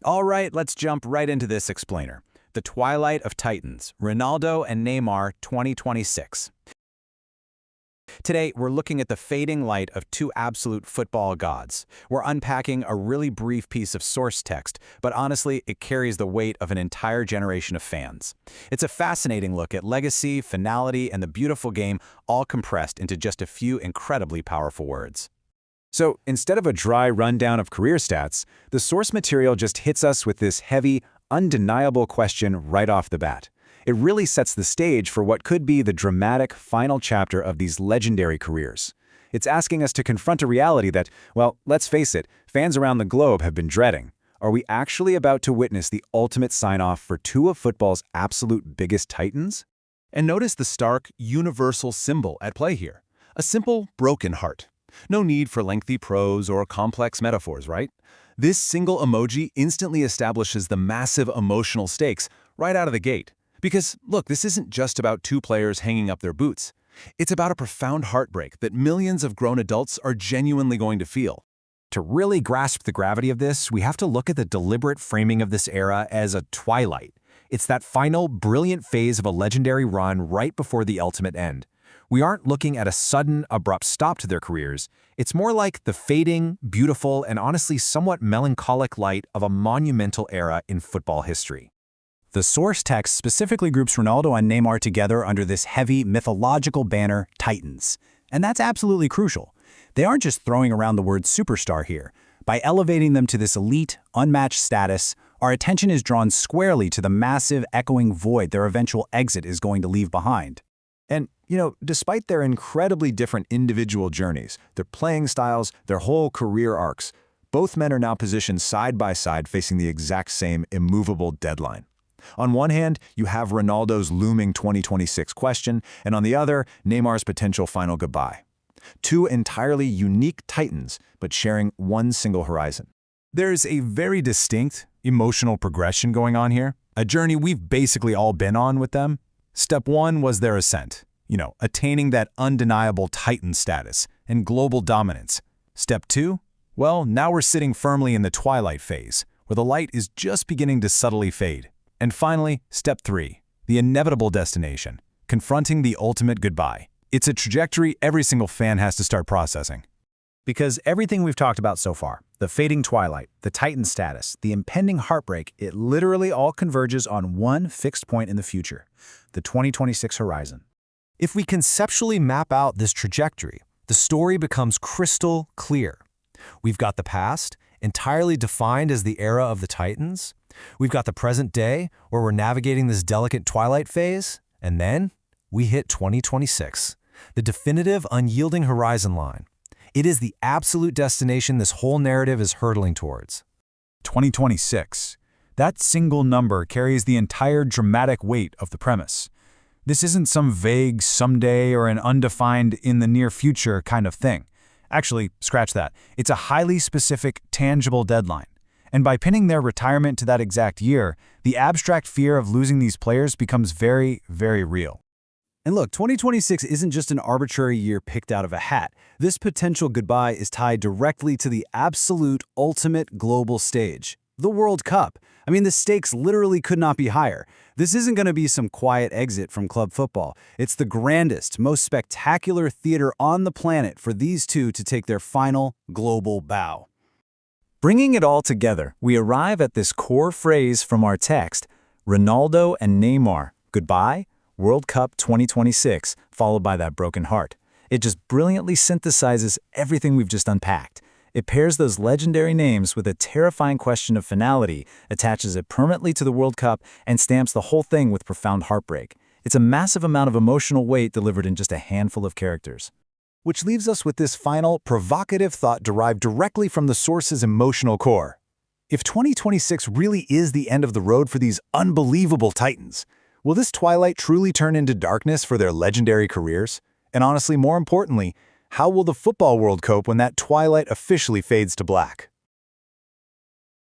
All right, let's jump right into this explainer. The Twilight of Titans, Ronaldo and Neymar 2026. Today, we're looking at the fading light of two absolute football gods. We're unpacking a really brief piece of source text, but honestly, it carries the weight of an entire generation of fans. It's a fascinating look at legacy, finality, and the beautiful game, all compressed into just a few incredibly powerful words. So instead of a dry rundown of career stats, the source material just hits us with this heavy, undeniable question right off the bat. It really sets the stage for what could be the dramatic final chapter of these legendary careers. It's asking us to confront a reality that, well, let's face it, fans around the globe have been dreading. Are we actually about to witness the ultimate sign-off for two of football's absolute biggest titans? And notice the stark, universal symbol at play here. A simple, broken heart. No need for lengthy prose or complex metaphors, right? This single emoji instantly establishes the massive emotional stakes right out of the gate. Because, look, this isn't just about two players hanging up their boots. It's about a profound heartbreak that millions of grown adults are genuinely going to feel. To really grasp the gravity of this, we have to look at the deliberate framing of this era as a twilight. It's that final, brilliant phase of a legendary run right before the ultimate end. We aren't looking at a sudden, abrupt stop to their careers. It's more like the fading, beautiful, and honestly somewhat melancholic light of a monumental era in football history. The source text specifically groups Ronaldo and Neymar together under this heavy, mythological banner, Titans. And that's absolutely crucial. They aren't just throwing around the word superstar here. By elevating them to this elite, unmatched status, our attention is drawn squarely to the massive, echoing void their eventual exit is going to leave behind. And, despite their incredibly different individual journeys, their playing styles, their whole career arcs, both men are now positioned side by side facing the exact same immovable deadline. On one hand, you have Ronaldo's looming 2026 question, and on the other, Neymar's potential final goodbye. Two entirely unique titans, but sharing one single horizon. There's a very distinct emotional progression going on here, a journey we've basically all been on with them. Step one was their ascent, attaining that undeniable titan status and global dominance. Step two? Well, now we're sitting firmly in the twilight phase, where the light is just beginning to subtly fade. And finally, step three, the inevitable destination, confronting the ultimate goodbye. It's a trajectory every single fan has to start processing. Because everything we've talked about so far, the fading twilight, the titan status, the impending heartbreak, it literally all converges on one fixed point in the future, the 2026 horizon. If we conceptually map out this trajectory, the story becomes crystal clear. We've got the past, entirely defined as the era of the Titans. We've got the present day, where we're navigating this delicate twilight phase. And then we hit 2026, the definitive, unyielding horizon line. It is the absolute destination this whole narrative is hurtling towards. 2026. That single number carries the entire dramatic weight of the premise. This isn't some vague someday or an undefined in the near future kind of thing. Actually, scratch that. It's a highly specific, tangible deadline. And by pinning their retirement to that exact year, the abstract fear of losing these players becomes very, very real. And look, 2026 isn't just an arbitrary year picked out of a hat. This potential goodbye is tied directly to the absolute ultimate global stage, the World Cup. I mean, the stakes literally could not be higher. This isn't going to be some quiet exit from club football. It's the grandest, most spectacular theater on the planet for these two to take their final global bow. Bringing it all together, we arrive at this core phrase from our text, Ronaldo and Neymar, goodbye, World Cup 2026, followed by that broken heart. It just brilliantly synthesizes everything we've just unpacked. It pairs those legendary names with a terrifying question of finality, attaches it permanently to the World Cup, and stamps the whole thing with profound heartbreak. It's a massive amount of emotional weight delivered in just a handful of characters. Which leaves us with this final, provocative thought derived directly from the source's emotional core. If 2026 really is the end of the road for these unbelievable titans, will this twilight truly turn into darkness for their legendary careers? And honestly, more importantly, how will the football world cope when that twilight officially fades to black?